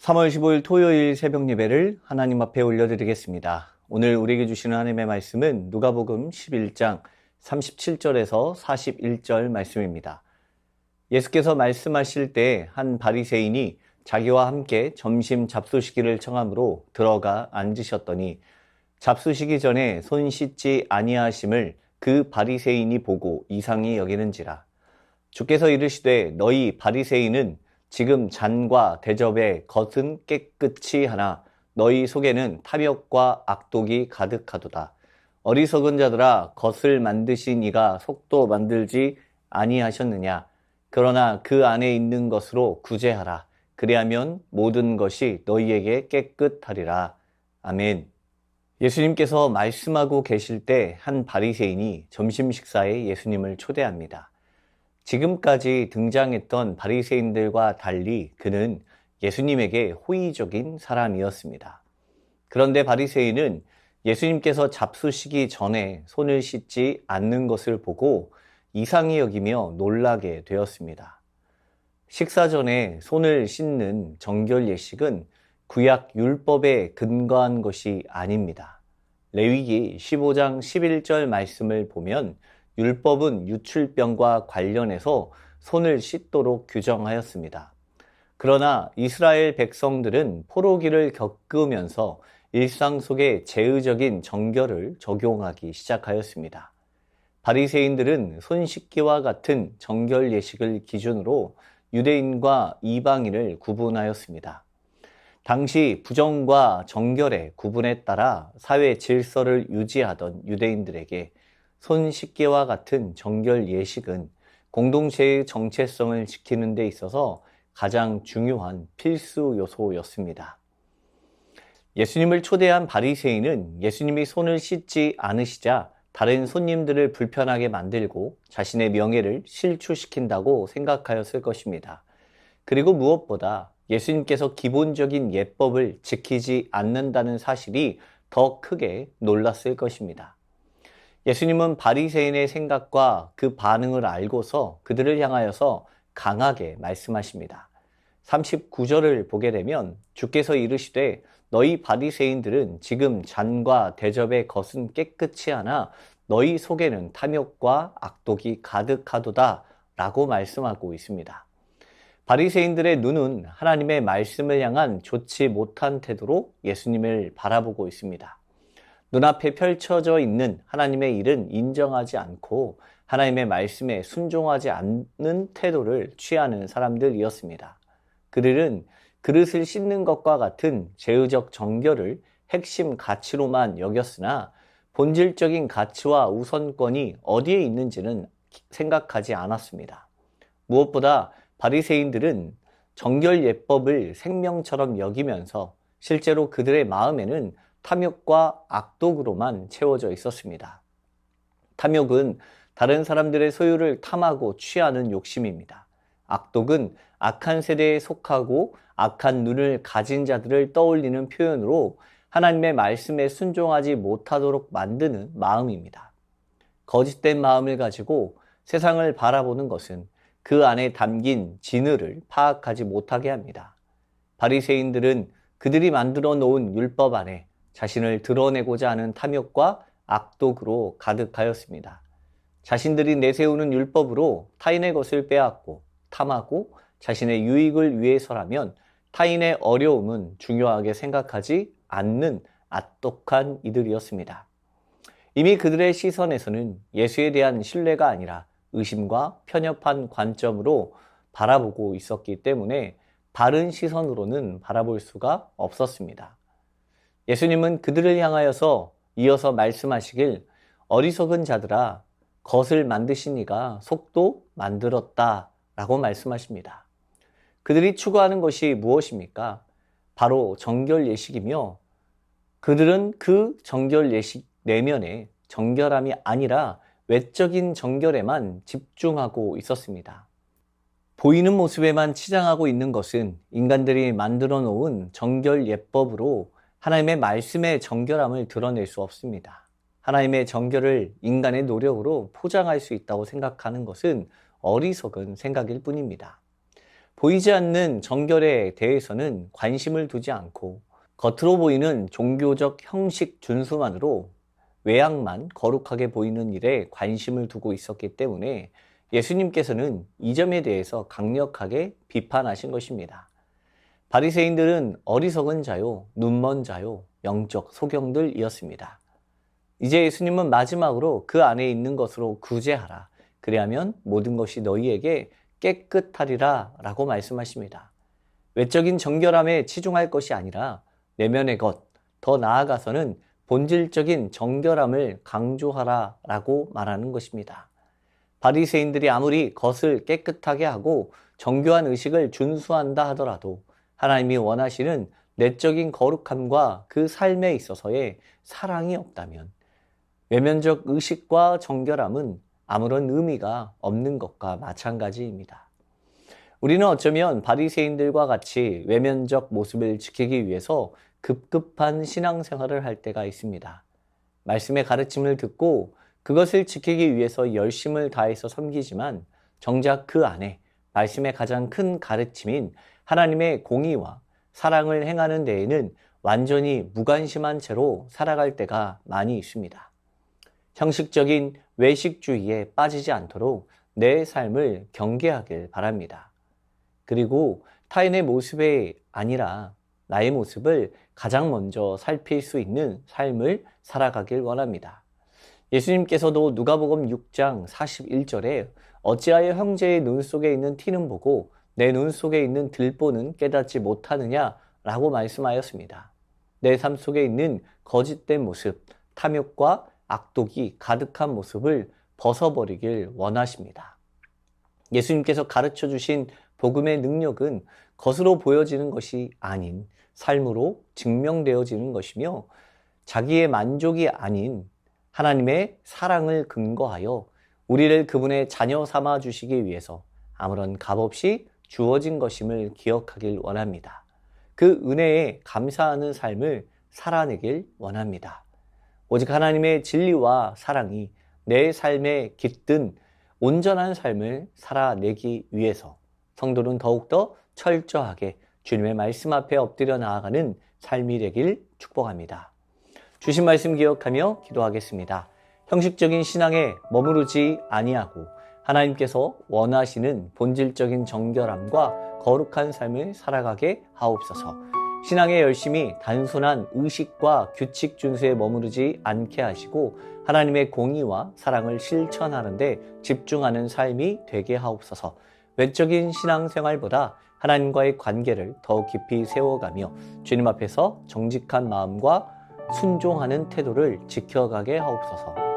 3월 15일 토요일 새벽 예배를 하나님 앞에 올려드리겠습니다. 오늘 우리에게 주시는 하나님의 말씀은 누가복음 11장 37절에서 41절 말씀입니다. 예수께서 말씀하실 때 한 바리새인이 자기와 함께 점심 잡수시기를 청함으로 들어가 앉으셨더니 잡수시기 전에 손 씻지 아니하심을 그 바리새인이 보고 이상히 여기는지라. 주께서 이르시되 너희 바리새인은 지금 잔과 대접의 겉은 깨끗이 하나 너희 속에는 탐욕과 악독이 가득하도다. 어리석은 자들아, 겉을 만드신 이가 속도 만들지 아니하셨느냐. 그러나 그 안에 있는 것으로 구제하라. 그리하면 모든 것이 너희에게 깨끗하리라. 아멘. 예수님께서 말씀하고 계실 때 한 바리새인이 점심 식사에 예수님을 초대합니다. 지금까지 등장했던 바리새인들과 달리 그는 예수님에게 호의적인 사람이었습니다. 그런데 바리새인은 예수님께서 잡수시기 전에 손을 씻지 않는 것을 보고 이상히 여기며 놀라게 되었습니다. 식사 전에 손을 씻는 정결 예식은 구약 율법에 근거한 것이 아닙니다. 레위기 15장 11절 말씀을 보면 율법은 유출병과 관련해서 손을 씻도록 규정하였습니다. 그러나 이스라엘 백성들은 포로기를 겪으면서 일상 속에 제의적인 정결을 적용하기 시작하였습니다. 바리새인들은 손 씻기와 같은 정결 예식을 기준으로 유대인과 이방인을 구분하였습니다. 당시 부정과 정결의 구분에 따라 사회 질서를 유지하던 유대인들에게 손 씻기와 같은 정결 예식은 공동체의 정체성을 지키는 데 있어서 가장 중요한 필수 요소였습니다. 예수님을 초대한 바리새인은 예수님이 손을 씻지 않으시자 다른 손님들을 불편하게 만들고 자신의 명예를 실추시킨다고 생각하였을 것입니다. 그리고 무엇보다 예수님께서 기본적인 예법을 지키지 않는다는 사실이 더 크게 놀랐을 것입니다. 예수님은 바리새인의 생각과 그 반응을 알고서 그들을 향하여서 강하게 말씀하십니다. 39절을 보게 되면 주께서 이르시되 너희 바리새인들은 지금 잔과 대접의 겉은 깨끗이 하나 너희 속에는 탐욕과 악독이 가득하도다 라고 말씀하고 있습니다. 바리새인들의 눈은 하나님의 말씀을 향한 좋지 못한 태도로 예수님을 바라보고 있습니다. 눈앞에 펼쳐져 있는 하나님의 일은 인정하지 않고 하나님의 말씀에 순종하지 않는 태도를 취하는 사람들이었습니다. 그들은 그릇을 씻는 것과 같은 제의적 정결을 핵심 가치로만 여겼으나 본질적인 가치와 우선권이 어디에 있는지는 생각하지 않았습니다. 무엇보다 바리새인들은 정결 예법을 생명처럼 여기면서 실제로 그들의 마음에는 탐욕과 악독으로만 채워져 있었습니다. 탐욕은 다른 사람들의 소유를 탐하고 취하는 욕심입니다. 악독은 악한 세대에 속하고 악한 눈을 가진 자들을 떠올리는 표현으로 하나님의 말씀에 순종하지 못하도록 만드는 마음입니다. 거짓된 마음을 가지고 세상을 바라보는 것은 그 안에 담긴 진의를 파악하지 못하게 합니다. 바리새인들은 그들이 만들어 놓은 율법 안에 자신을 드러내고자 하는 탐욕과 악독으로 가득하였습니다. 자신들이 내세우는 율법으로 타인의 것을 빼앗고 탐하고 자신의 유익을 위해서라면 타인의 어려움은 중요하게 생각하지 않는 악독한 이들이었습니다. 이미 그들의 시선에서는 예수에 대한 신뢰가 아니라 의심과 편협한 관점으로 바라보고 있었기 때문에 바른 시선으로는 바라볼 수가 없었습니다. 예수님은 그들을 향하여서 이어서 말씀하시길 어리석은 자들아 겉을 만드신 이가 속도 만들었다 라고 말씀하십니다. 그들이 추구하는 것이 무엇입니까? 바로 정결 예식이며 그들은 그 정결 예식 내면에 정결함이 아니라 외적인 정결에만 집중하고 있었습니다. 보이는 모습에만 치장하고 있는 것은 인간들이 만들어 놓은 정결 예법으로 하나님의 말씀의 정결함을 드러낼 수 없습니다. 하나님의 정결을 인간의 노력으로 포장할 수 있다고 생각하는 것은 어리석은 생각일 뿐입니다. 보이지 않는 정결에 대해서는 관심을 두지 않고 겉으로 보이는 종교적 형식 준수만으로 외양만 거룩하게 보이는 일에 관심을 두고 있었기 때문에 예수님께서는 이 점에 대해서 강력하게 비판하신 것입니다. 바리새인들은 어리석은 자요, 눈먼 자요, 영적 소경들이었습니다. 이제 예수님은 마지막으로 그 안에 있는 것으로 구제하라. 그리하면 모든 것이 너희에게 깨끗하리라 라고 말씀하십니다. 외적인 정결함에 치중할 것이 아니라 내면의 것, 더 나아가서는 본질적인 정결함을 강조하라 라고 말하는 것입니다. 바리새인들이 아무리 겉을 깨끗하게 하고 정교한 의식을 준수한다 하더라도 하나님이 원하시는 내적인 거룩함과 그 삶에 있어서의 사랑이 없다면 외면적 의식과 정결함은 아무런 의미가 없는 것과 마찬가지입니다. 우리는 어쩌면 바리새인들과 같이 외면적 모습을 지키기 위해서 급급한 신앙생활을 할 때가 있습니다. 말씀의 가르침을 듣고 그것을 지키기 위해서 열심을 다해서 섬기지만 정작 그 안에 말씀의 가장 큰 가르침인 하나님의 공의와 사랑을 행하는 데에는 완전히 무관심한 채로 살아갈 때가 많이 있습니다. 형식적인 외식주의에 빠지지 않도록 내 삶을 경계하길 바랍니다. 그리고 타인의 모습이 아니라 나의 모습을 가장 먼저 살필 수 있는 삶을 살아가길 원합니다. 예수님께서도 누가복음 6장 41절에 어찌하여 형제의 눈 속에 있는 티는 보고 내 눈 속에 있는 들보는 깨닫지 못하느냐 라고 말씀하였습니다. 내 삶 속에 있는 거짓된 모습, 탐욕과 악독이 가득한 모습을 벗어버리길 원하십니다. 예수님께서 가르쳐 주신 복음의 능력은 겉으로 보여지는 것이 아닌 삶으로 증명되어지는 것이며 자기의 만족이 아닌 하나님의 사랑을 근거하여 우리를 그분의 자녀 삼아 주시기 위해서 아무런 값없이 주어진 것임을 기억하길 원합니다. 그 은혜에 감사하는 삶을 살아내길 원합니다. 오직 하나님의 진리와 사랑이 내 삶에 깃든 온전한 삶을 살아내기 위해서 성도는 더욱더 철저하게 주님의 말씀 앞에 엎드려 나아가는 삶이 되길 축복합니다. 주신 말씀 기억하며 기도하겠습니다. 형식적인 신앙에 머무르지 아니하고 하나님께서 원하시는 본질적인 정결함과 거룩한 삶을 살아가게 하옵소서. 신앙의 열심이 단순한 의식과 규칙 준수에 머무르지 않게 하시고 하나님의 공의와 사랑을 실천하는 데 집중하는 삶이 되게 하옵소서. 외적인 신앙생활보다 하나님과의 관계를 더 깊이 세워가며 주님 앞에서 정직한 마음과 순종하는 태도를 지켜가게 하옵소서.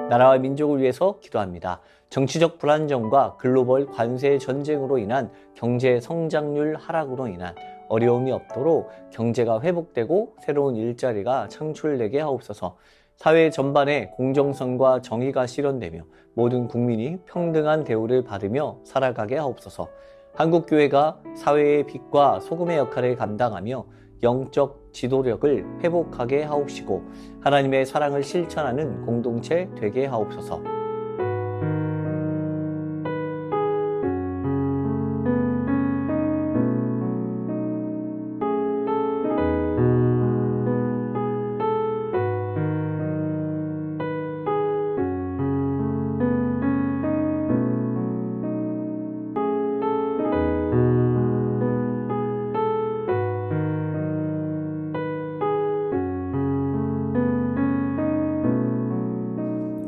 나라와 민족을 위해서 기도합니다. 정치적 불안정과 글로벌 관세 전쟁으로 인한 경제 성장률 하락으로 인한 어려움이 없도록 경제가 회복되고 새로운 일자리가 창출되게 하옵소서. 사회 전반에 공정성과 정의가 실현되며 모든 국민이 평등한 대우를 받으며 살아가게 하옵소서. 한국교회가 사회의 빛과 소금의 역할을 감당하며 영적 지도력을 회복하게 하옵시고 하나님의 사랑을 실천하는 공동체 되게 하옵소서.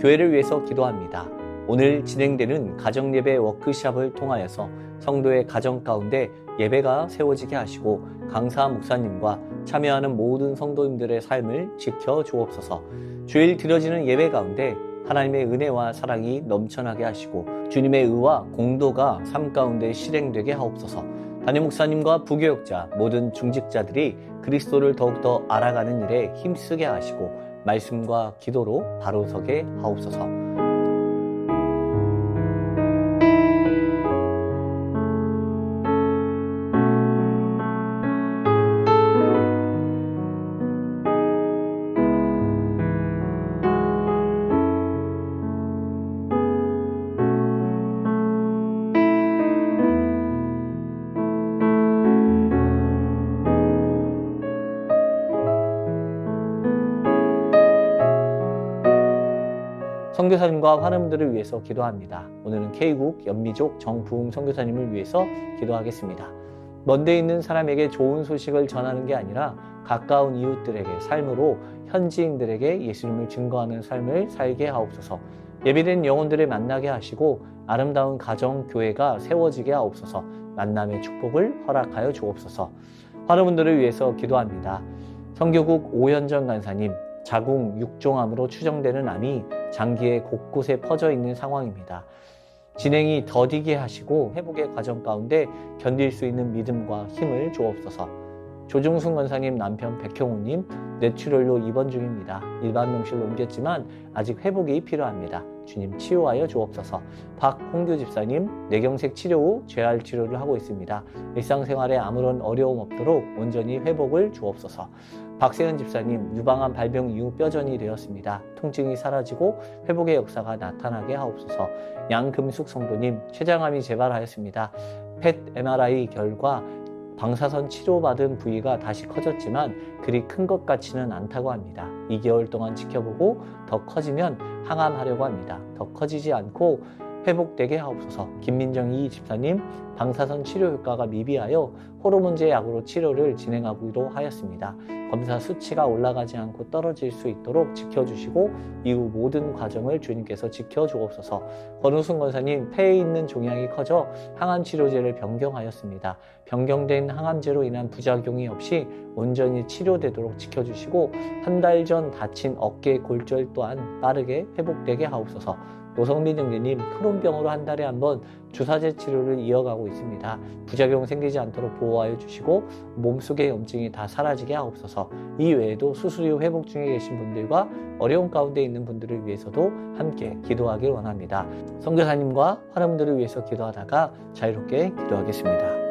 교회를 위해서 기도합니다. 오늘 진행되는 가정예배 워크숍을 통하여서 성도의 가정 가운데 예배가 세워지게 하시고 강사 목사님과 참여하는 모든 성도님들의 삶을 지켜주옵소서. 주일 드려지는 예배 가운데 하나님의 은혜와 사랑이 넘쳐나게 하시고 주님의 의와 공도가 삶 가운데 실행되게 하옵소서. 담임 목사님과 부교역자, 모든 중직자들이 그리스도를 더욱더 알아가는 일에 힘쓰게 하시고 말씀과 기도로 바로 서게 하옵소서. 선교사님과 환우분들을 위해서 기도합니다. 오늘은 K국 연미족 정부흥 선교사님을 위해서 기도하겠습니다. 먼데 있는 사람에게 좋은 소식을 전하는 게 아니라 가까운 이웃들에게 삶으로 현지인들에게 예수님을 증거하는 삶을 살게 하옵소서. 예비된 영혼들을 만나게 하시고 아름다운 가정 교회가 세워지게 하옵소서. 만남의 축복을 허락하여 주옵소서. 환우분들을 위해서 기도합니다. 선교국 오현정 간사님, 자궁 6종암으로 추정되는 암이 장기에 곳곳에 퍼져 있는 상황입니다. 진행이 더디게 하시고 회복의 과정 가운데 견딜 수 있는 믿음과 힘을 주옵소서. 조중순 권사님 남편 백형우님 뇌출혈로 입원 중입니다. 일반 병실로 옮겼지만 아직 회복이 필요합니다. 주님 치유하여 주옵소서. 박홍규 집사님 뇌경색 치료 후 재활 치료를 하고 있습니다. 일상생활에 아무런 어려움 없도록 온전히 회복을 주옵소서. 박세은 집사님 유방암 발병 이후 뼈전이 되었습니다. 통증이 사라지고 회복의 역사가 나타나게 하옵소서. 양금숙 성도님 췌장암이 재발하였습니다. 펫 MRI 결과 방사선 치료받은 부위가 다시 커졌지만 그리 큰 것 같지는 않다고 합니다. 2개월 동안 지켜보고 더 커지면 항암하려고 합니다. 더 커지지 않고 회복되게 하옵소서. 김민정이 집사님 방사선 치료 효과가 미비하여 호르몬제 약으로 치료를 진행하기로 하였습니다. 검사 수치가 올라가지 않고 떨어질 수 있도록 지켜주시고 이후 모든 과정을 주님께서 지켜주옵소서. 권우순 권사님 폐에 있는 종양이 커져 항암 치료제를 변경하였습니다. 변경된 항암제로 인한 부작용이 없이 온전히 치료되도록 지켜주시고 한 달 전 다친 어깨 골절 또한 빠르게 회복되게 하옵소서. 노성민 형제님 크론병으로 한 달에 한 번 주사제 치료를 이어가고 있습니다. 부작용 생기지 않도록 보호하여 주시고 몸속의 염증이 다 사라지게 하옵소서. 이 외에도 수술 이후 회복 중에 계신 분들과 어려운 가운데 있는 분들을 위해서도 함께 기도하길 원합니다. 선교사님과 환우분들을 위해서 기도하다가 자유롭게 기도하겠습니다.